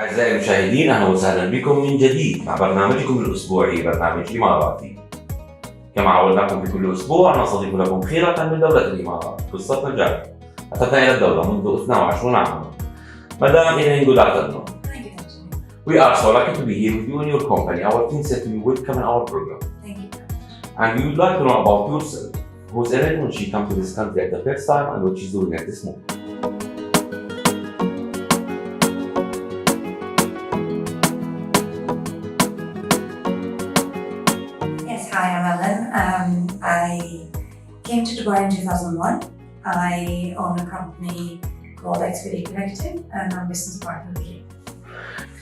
أعزائي المشاهدين، أهلا وسهلا بكم من جديد مع برنامجكم الأسبوعي برنامج إماراتي. كما عودناكم في كل أسبوع نستضيف لكم خيرة من دولة الإمارات. قصة رجال أتتنا إلى الدولة منذ 22 عاما. Madam, good afternoon. We are so lucky to be here with you in your company. Our team said you welcome in our program. Thank you. And we would like to know about yourself. Who's Ellen when she came to this country at the first time and what she's doing at this moment? Yes, hi, I'm Ellen. I came to Dubai in 2001. I own a company called Expedite Collective and I'm business partner with you.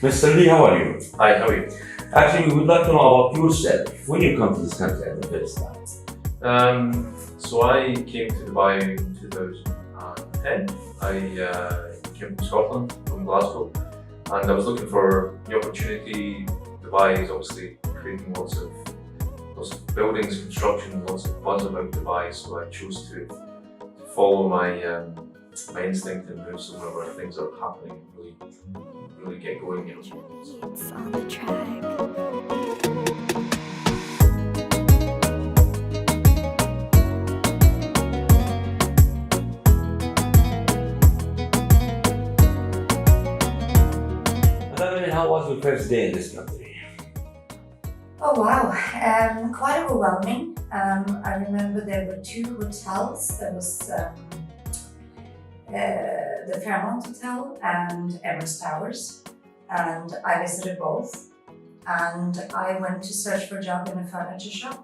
Mr. Lee, how are you? Hi, how are you? Actually, we would like to know about yourself when you come to this country at the first time. So I came to Dubai in 2010. I came from Scotland, from Glasgow, and I was looking for the opportunity. Dubai is obviously creating lots of buildings, construction, lots of buzz about Dubai, so I chose to follow my instinct and move somewhere where things are happening and really get going. It's on the track. How was your first day in this country? Oh wow, quite overwhelming. I remember there were two hotels. There was the Fairmont Hotel and Everest Towers, and I visited both. And I went to search for a job in a furniture shop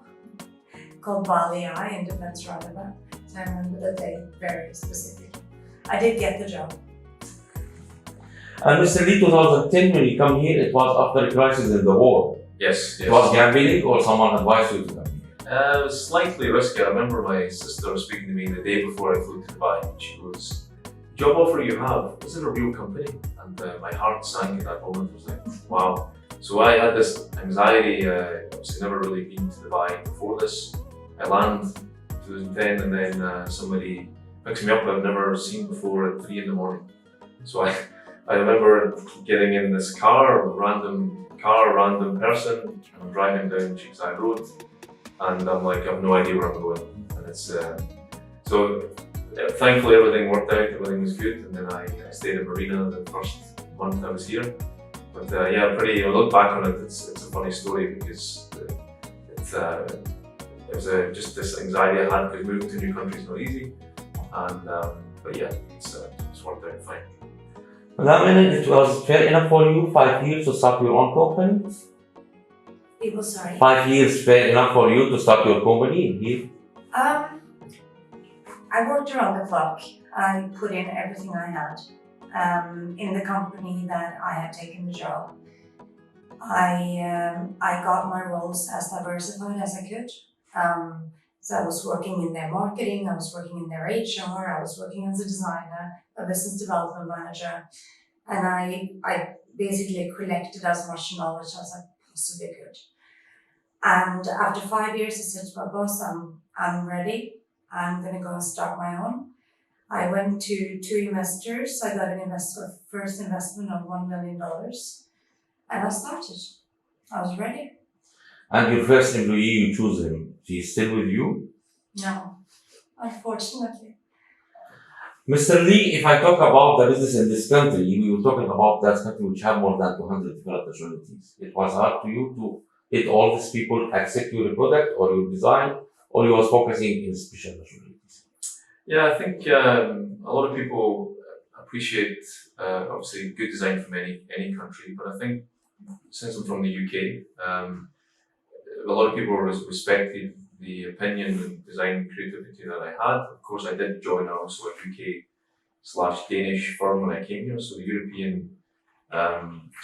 called Bali Eye in Defense Roundabout. So I remember the day very specifically. I did get the job. And Mr. Lee, 2010, when you come here, it was after the crisis in the war. Yes. It was gambling or someone advised you to come here? It was slightly risky. I remember my sister was speaking to me the day before I flew to Dubai. She goes, "The job offer you have, is it a real company?" And my heart sank at that moment. I was like, wow. So I had this anxiety. Obviously never really been to Dubai before this. I land 2010 and then somebody picks me up I've never seen before at 3 in the morning. So I remember getting in this random person. I'm driving down Cheapside Road, and I'm like, I have no idea where I'm going. And it's thankfully everything worked out. Everything was good, and then I stayed in Marina the first month I was here. But yeah, I look back on it. It's a funny story because it was just this anxiety I had because moving to a new country is not easy. And but yeah, it's worked out fine. That means it was fair enough for you 5 years to start your own company? People, sorry. 5 years fair enough for you to start your company here? I worked around the clock. I put in everything I had. In the company that I had taken the job, I got my roles as diversified as I could. So I was working in their marketing, I was working in their HR, I was working as a designer, a business development manager, and I basically collected as much knowledge as I possibly could. And after 5 years, I said to my boss, I'm ready. I'm going to go and start my own. I went to 2 investors. I got an first investment of $1 million, and I started. I was ready. And your first employee, you choose him. He's still with you? No, unfortunately. Mr. Lee, if I talk about the business in this country, we were talking about that country which have more than 200 different opportunities. It was hard to you to get all these people accept your product or your design, or you was focusing in special opportunities? Yeah, I think a lot of people appreciate obviously good design from any country, but I think since I'm from the UK, a lot of people respected the opinion and design creativity that I had. Of course, I did join also a UK/Danish firm when I came here, so the European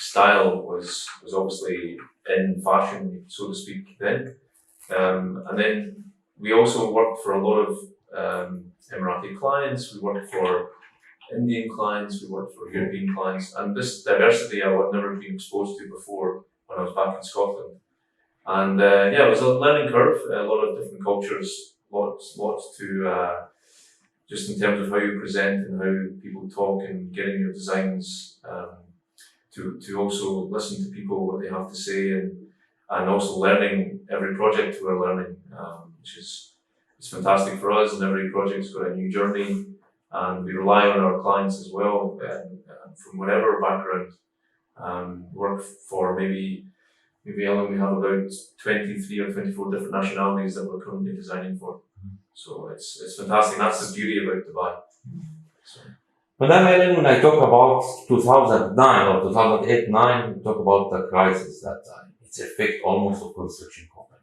style was obviously in fashion, so to speak, then. And then we also worked for a lot of Emirati clients, we worked for Indian clients, we worked for European clients, and this diversity I had never been exposed to before when I was back in Scotland. And yeah, it was a learning curve, a lot of different cultures, lots to, just in terms of how you present and how people talk and getting your designs to also listen to people, what they have to say, and also learning every project we're learning, which is it's fantastic for us. And every project's got a new journey, and we rely on our clients as well, from whatever background. Work for maybe Ellen, we have about 23 or 24 different nationalities that we're currently designing for. So it's fantastic. That's the beauty about Dubai. So. Madam Ellen, when I talk about 2009 or 2008-9, we talk about the crisis that time. It's affect almost a construction company.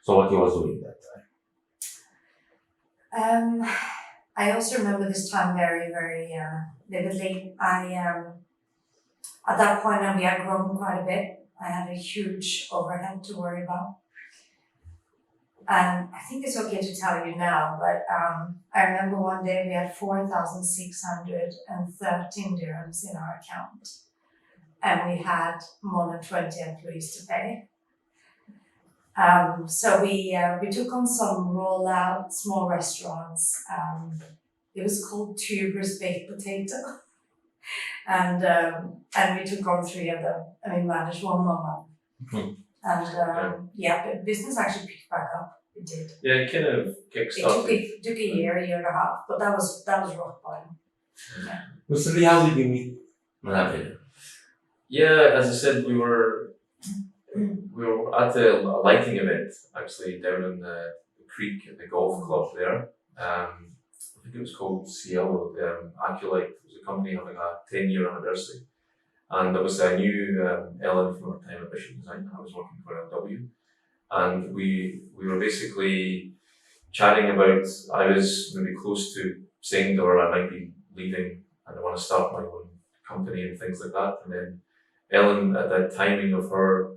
So what you was doing that time? I also remember this time very, very vividly. At that point, we had grown quite a bit. I had a huge overhead to worry about. And I think it's okay to tell you now, but I remember one day we had 4,613 dirhams in our account. And we had more than 20 employees to pay. So we took on some rollout, small restaurants. It was called Tuber's Baked Potato. And we took on 3 of them, and we managed one more month. Mm-hmm. And but business actually picked back up. It did. Yeah, it kind of kickstarted. It took a year and a half, but that was rock bottom. Yeah. Mr. Lee, how did you meet Madam Ellen? Yeah, as I said, we were at a lighting event actually down in the creek at the golf club there. I think it was called CL, Aculite. It was a company having a 10-year anniversary. And there was a new Ellen from our time at Bishop Design. I was working for LW. And we were basically chatting about, I was maybe close to saying to her I might be leaving and I want to start my own company and things like that. And then Ellen, at that timing of her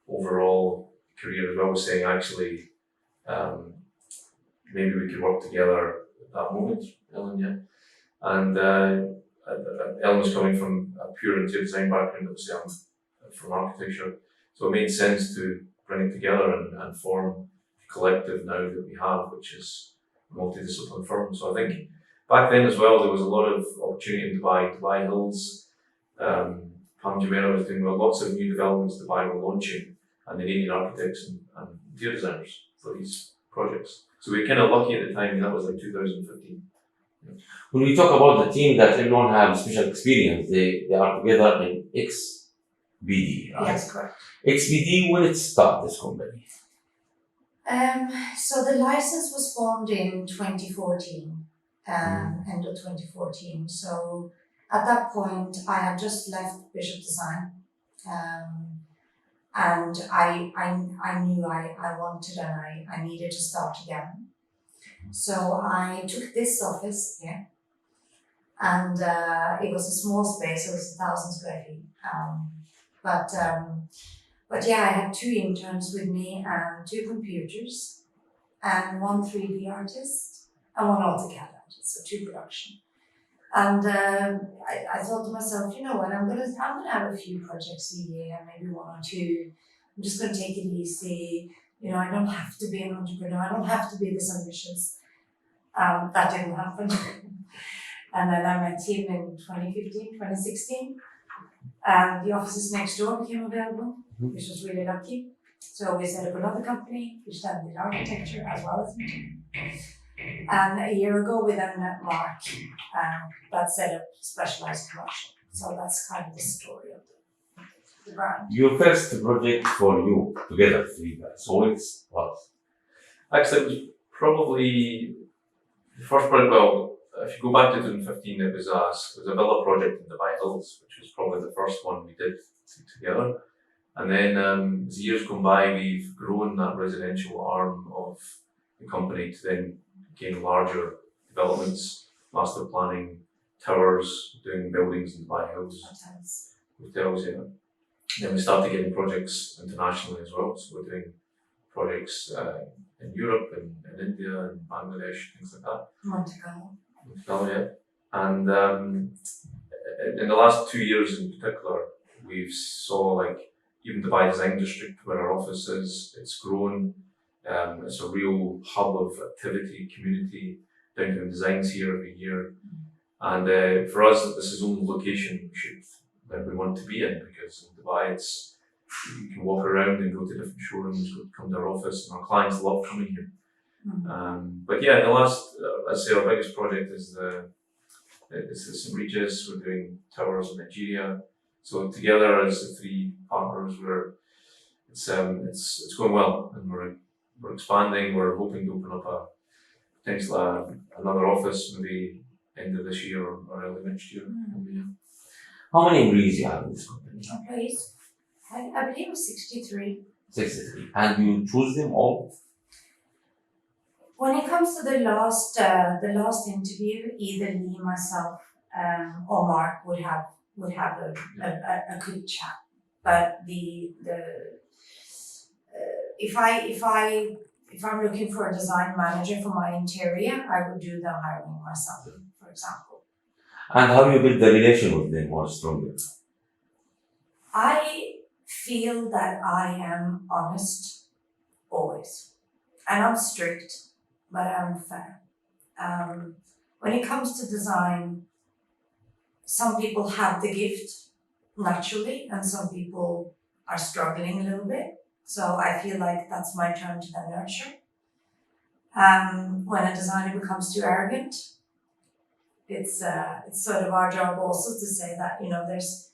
overall career as well, was saying actually, maybe we could work together at that moment, Ellen, yeah. And Ellen was coming from a pure interior design background, obviously I'm from architecture. So it made sense to bring it together and form the collective now that we have, which is a multidisciplinary firm. So I think back then as well, there was a lot of opportunity in Dubai Hills. Pam Jumeirah was doing lots of new developments Dubai were launching, and they needed architects and interior designers for these projects. So we were kind of lucky at the time, and that was like 2015. When we talk about the team that everyone have special experience, they are together in XBD, right? Yes, correct. XBD, when it started, this company? So the license was formed in 2014, end of 2014. So at that point, I had just left Bishop Design, and I knew I wanted and I needed to start again. So I took this office here, and it was a small space. It was 1,000 square feet. But yeah, I had 2 interns with me and 2 computers and 1 3D artist and 1 AutoCAD artist, so 2 production. And I thought to myself, you know what, I'm gonna have a few projects a year, maybe 1 or 2. I'm just gonna take it easy. You know, I don't have to be an entrepreneur. I don't have to be this ambitious. That didn't happen. And then I met him in 2015, 2016. And the offices next door became available, which was really lucky. So we set up another company, which then did architecture as well as engineering. And a year ago we then met Mark, that set up specialized commercial. So that's kind of the story of the brand. Your first project for you, together, 3 guys, so it's what? Actually, it was probably the first project, well, if you go back to 2015, it was a villa project in Dubai Hills, which was probably the first one we did together. And then as years gone by, we've grown that residential arm of the company to then gain larger developments, master planning, towers, doing buildings in Dubai Hills. Hotels, yeah. Then we started getting projects internationally as well. So we're doing projects in Europe and in India and Bangladesh, things like that. Monte Carlo. Yeah. And in the last 2 years in particular, we've saw like even Dubai Design District where our office is, it's grown. It's a real hub of activity, community, doing designs here every year. And for us, this is only location. We should that we want to be in, because in Dubai you can walk around and go to different showrooms, come to our office, and our clients love coming here. But yeah, in the last, I'd say our biggest project is the St. Regis. We're doing towers in Nigeria. So together as the three partners, it's going well, and we're expanding. We're hoping to open up another office maybe end of this year or early next year. Yeah. How many employees you have in this company? Employees, I believe it was 63. 63. And you choose them all? When it comes to the last interview, either me, myself, or Mark would have a good chat. But if I'm looking for a design manager for my interior, I would do the hiring myself, for example. And how you build the relation with them more stronger? I feel that I am honest always, and I'm strict, but I'm fair. When it comes to design, some people have the gift naturally, and some people are struggling a little bit. So I feel like that's my turn to the nurture. When a designer becomes too arrogant, it's sort of our job also to say that, you know, there's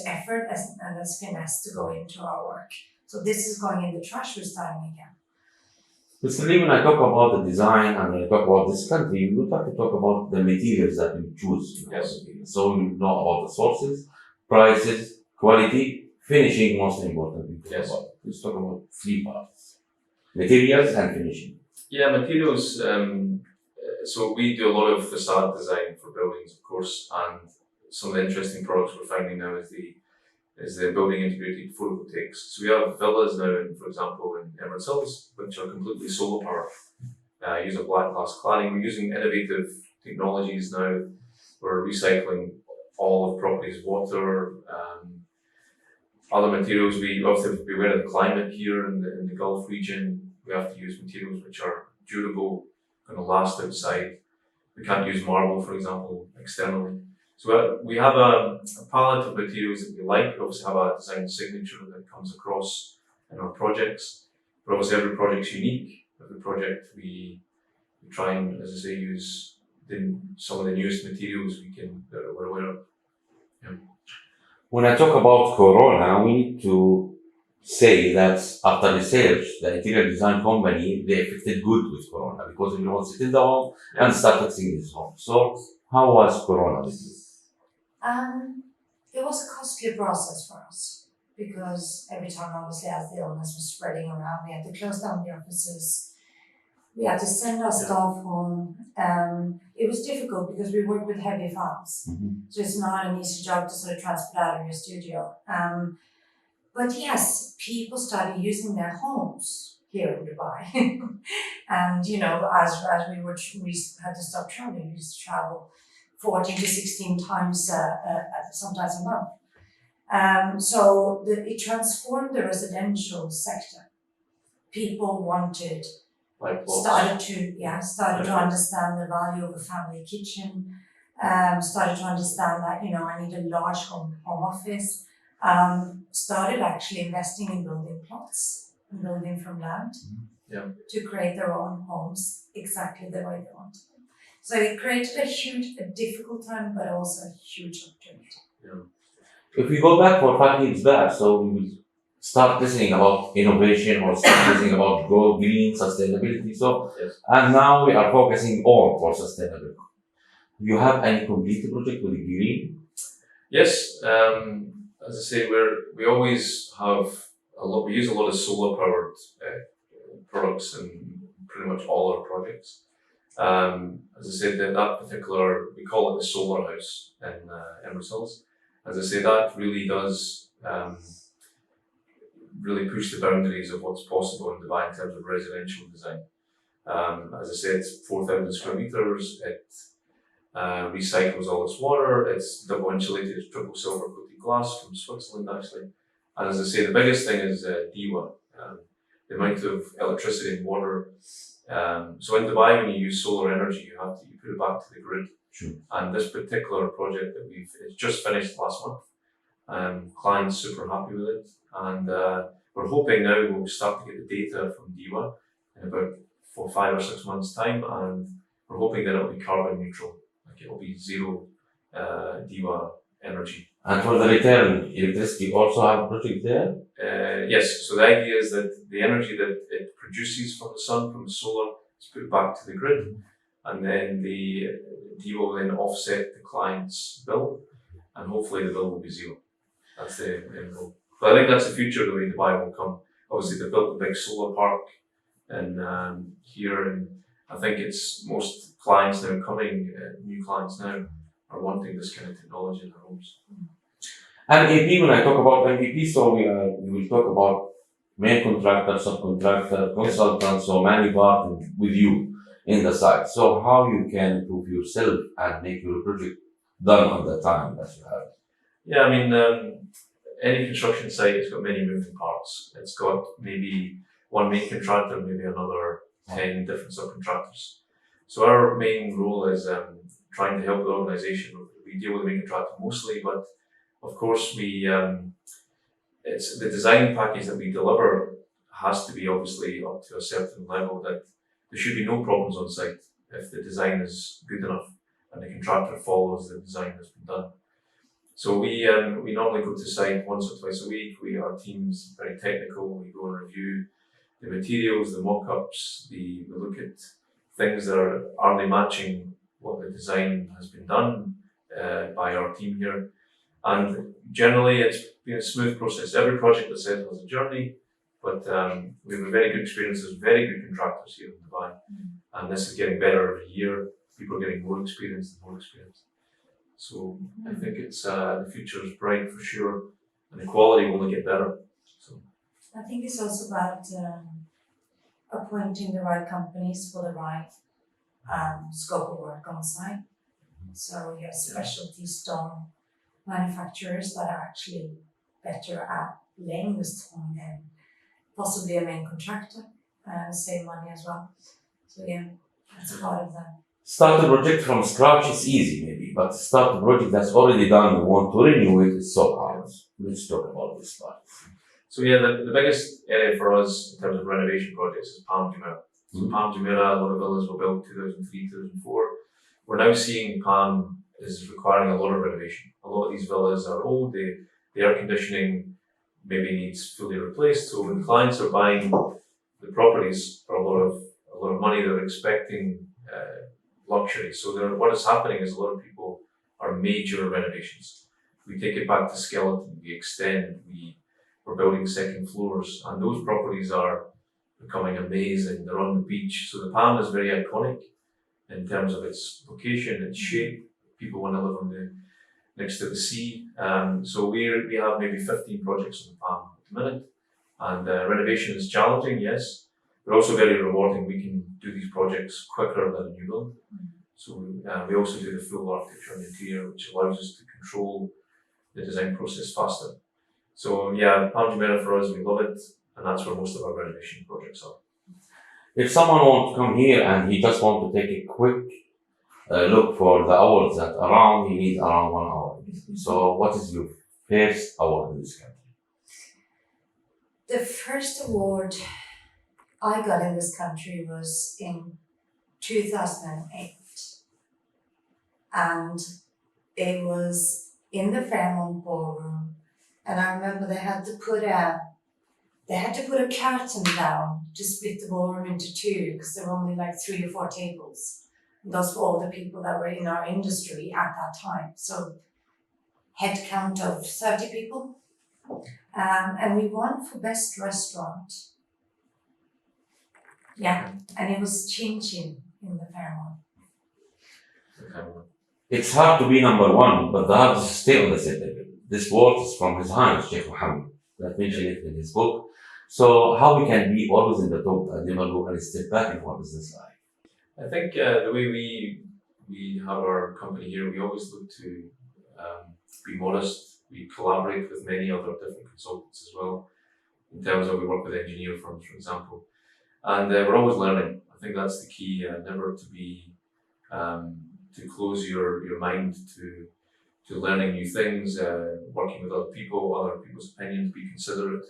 effort and there's finesse to go into our work. So this is going in the trash, we're starting again. Basically, when I talk about the design and I talk about this country, we would like to talk about the materials that we choose. Yes. So we know about the sources, prices, quality, finishing, most importantly. Yes. Let's talk about three parts: materials and finishing. Yeah, materials. So we do a lot of facade design for buildings, of course, and some of the interesting products we're finding now is the building integrated photovoltaics. So we have villas now, for example, in EMARATI, which are completely solar powered. Use a black glass cladding. We're using innovative technologies now. We're recycling all of properties' water. Other materials, we also have to be aware of the climate here in the Gulf region. We have to use materials which are durable, going to last outside. We can't use marble, for example, externally. So we have a palette of materials that we like. We also have a design signature that comes across in our projects. But obviously every project's unique. Every project we try and, as I say, use some of the newest materials that we're aware of. Yeah. When I talk about Corona, we need to say that after research, the interior design company, they affected good with Corona because everyone sit in the home and start fixing his home. So how was Corona with you? It was a costly process for us because every time, obviously, as the illness was spreading around, we had to close down the offices. We had to send our staff home. It was difficult because we work with heavy files. So it's not an easy job to sort of transport out of your studio. But yes, people started using their homes here in Dubai. And, you know, as we had to stop traveling, we used to travel 14 to 16 times, sometimes a month. So it transformed the residential sector. People started to understand the value of a family kitchen, started to understand that, you know, I need a large home office, started actually investing in building plots and building from land to create their own homes exactly the way they wanted them. So it created a difficult time, but also a huge opportunity. Yeah. If we go back for 5 years back, so we will start listening about innovation or start listening about green sustainability. So, and now we are focusing all for sustainability. Do you have any complete project with green? Yes. As I say, we always have we use a lot of solar powered products in pretty much all our projects. As I said, that particular, we call it the solar house in EMARATI. As I say, that really does really push the boundaries of what's possible in Dubai in terms of residential design. As I said, it's 4,000 square meters. It recycles all its water. It's double insulated, it's triple silver coated glass from Switzerland, actually. And as I say, the biggest thing is DIWA, the amount of electricity and water. So in Dubai, when you use solar energy, you put it back to the grid. Sure. And this particular project that it's just finished last month, Clients super happy with it, and we're hoping now we'll start to get the data from DIWA in about 5 or 6 months' time, and we're hoping that it'll be carbon neutral, like it'll be zero DIWA energy. And for the return electricity, also have a project there? Yes, so the idea is that the energy that it produces from the sun, from the solar, is put back to the grid, and then the DIWA will then offset the client's bill, and hopefully the bill will be zero. That's the end goal. But I think that's the future, the way Dubai will come. Obviously, they built the big solar park here, and I think it's most clients now coming, new clients now, are wanting this kind of technology in their homes. MEP, when I talk about MEP, so we will talk about main contractor, subcontractor, consultant, so many parts with you in the site. So how you can improve yourself and make your project done on the time that you have? Yeah, I mean, any construction site has got many moving parts. It's got maybe one main contractor, maybe another 10 different subcontractors. So our main role is trying to help the organisation. We deal with the main contractor mostly, but of course it's the design package that we deliver has to be obviously up to a certain level that there should be no problems on site if the design is good enough and the contractor follows the design that's been done. So we normally go to site once or twice a week. Our team's very technical. We go and review the materials, the mock-ups. We look at things that are they matching what the design has been done by our team here. And generally, it's been a smooth process. Every project that says has a journey, but we have a very good experience. There's very good contractors here in Dubai, and this is getting better every year. People are getting more experience and more experience. So I think it's the future is bright for sure, and the quality will only get better. So I think it's also about appointing the right companies for the right scope of work on site. So you have specialty stone manufacturers that are actually better at laying the stone than possibly a main contractor, save money as well. So yeah, that's part of that. Start a project from scratch is easy maybe, but start a project that's already done, you want to renew it, it's so hard. Let's talk about this part. So yeah, the biggest area for us in terms of renovation projects is Palm Jumeirah. So Palm Jumeirah, a lot of villas were built 2003, 2004. We're now seeing Palm is requiring a lot of renovation. A lot of these villas are old, the air conditioning maybe needs fully replaced. So when clients are buying the properties for a lot of money, they're expecting luxury. So what is happening is a lot of people are major renovations. We take it back to skeleton, we extend, we're building second floors, and those properties are becoming amazing. They're on the beach. So the Palm is very iconic in terms of its location, its shape. People want to live next to the sea. So we have maybe 15 projects on the Palm at the minute. And renovation is challenging, yes, but also very rewarding. We can do these projects quicker than a new build. So we also do the full architecture and interior, which allows us to control the design process faster. So yeah, Palm Jumeirah for us, we love it, and that's where most of our renovation projects are. If someone wants to come here and he just wants to take a quick look for the awards that around, he needs around 1 hour. So what is your first award in this country? The first award I got in this country was in 2008. And it was in the Fairmont Ballroom. And I remember they had to put a curtain down to split the ballroom into two because there were only like 3 or 4 tables. And those were all the people that were in our industry at that time. So head count of 30 people. And we won for best restaurant. Yeah, and it was Chin Chin in the Fairmont. It's hard to be number one, but the hardest to stay on the same level. This word is from His Highness Sheikh Mohammed, that mentioned it in his book. So how we can be always in the top and never go and step back in our business life? I think the way we have our company here, we always look to be modest. We collaborate with many other different consultants as well. In terms of we work with engineer firms, for example, and we're always learning. I think that's the key. Never to be to close your mind to learning new things, working with other people's opinions, be considerate.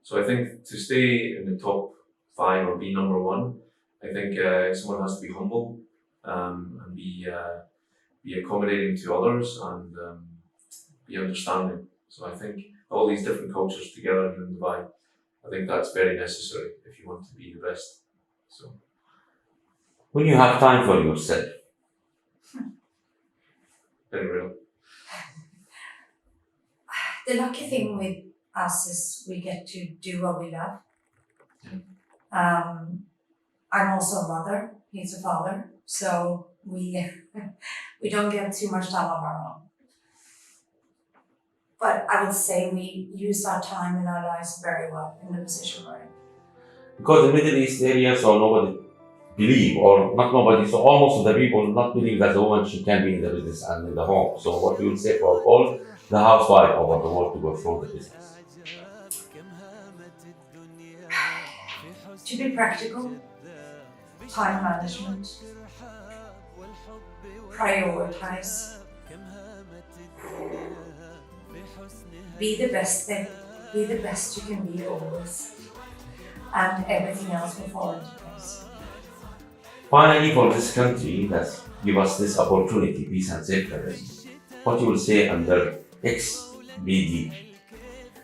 So I think to stay in the top 5 or be number 1, I think someone has to be humble and be accommodating to others and be understanding. So I think all these different cultures together in Dubai, I think that's very necessary if you want to be the best. So When you have time for yourself, very real. The lucky thing with us is we get to do what we love. I'm also a mother, he's a father, so we don't get too much time of our own. But I would say we use our time in our lives very well in the position we're in. because the Middle East area, so nobody believe, or not nobody, so almost the people not believe that the woman she can be in the business and in the home. So what we will say for all the housewife over the world to go through the business. To be practical, time management, prioritize, be the best you can be always, and everything else will fall into place. Finally, for this country that give us this opportunity, peace and secularism, what you will say under XBD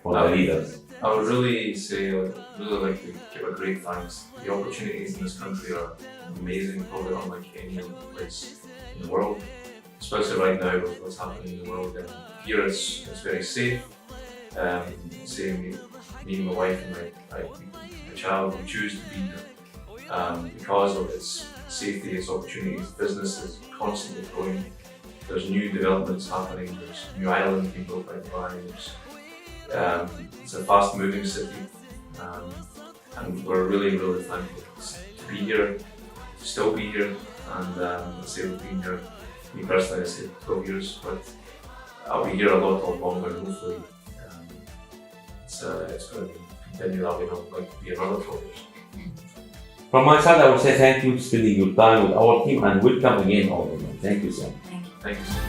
for the leaders? I would really say, really like to give a great thanks. The opportunities in this country are amazing, probably unlike any other place in the world, especially right now with what's happening in the world. And here it's very safe. Me and my wife and my child, we choose to be here because of its safety, its opportunities. Business is constantly growing. There's new developments happening. There's new islands being built by Dubai. It's a fast-moving city, and we're really, really thankful to be here, to still be here. And let's say we've been here, me personally, I say 12 years, but I'll be here a lot longer. Hopefully, it's going to continue that way. I'd like to be another 12 years. From my side, I will say thank you for spending your time with our team and welcome again all of them. Thank you so much. Thank you so much.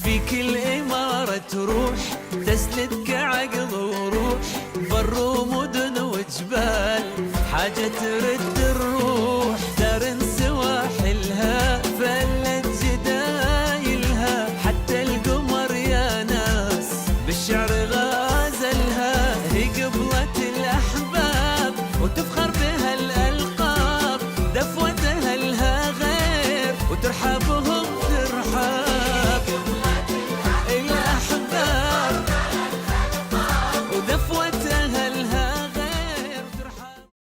في كل إمارة تروح تسندك عقل وروح بر ومدن وجبال حاجة ترد